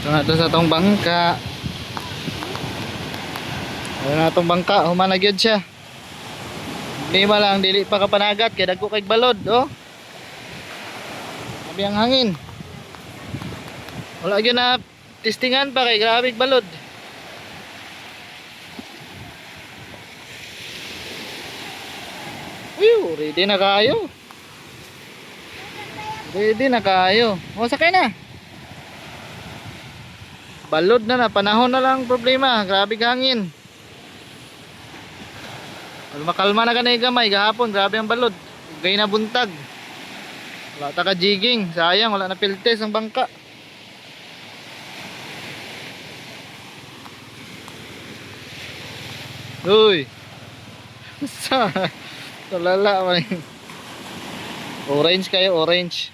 Ito na to sa tong bangka. Ito na tong bangka, humana gyud siya. Lima lang dili pa kapanagat kay dagko kay balod, oh. Sabi ang hangin. Wala gyud na testingan pa kay grabe balod. Ready na kayo. Ready na kayo. O sakay na. Balod na panahon na lang problema. Grabe hangin. Makalma na kanay gamay gahapon, grabe ang balod. Gay na buntag. Wala ta ka jigging, sayang wala na piltes ang bangka. Uy. Sa tulala man. Orange kayo, orange.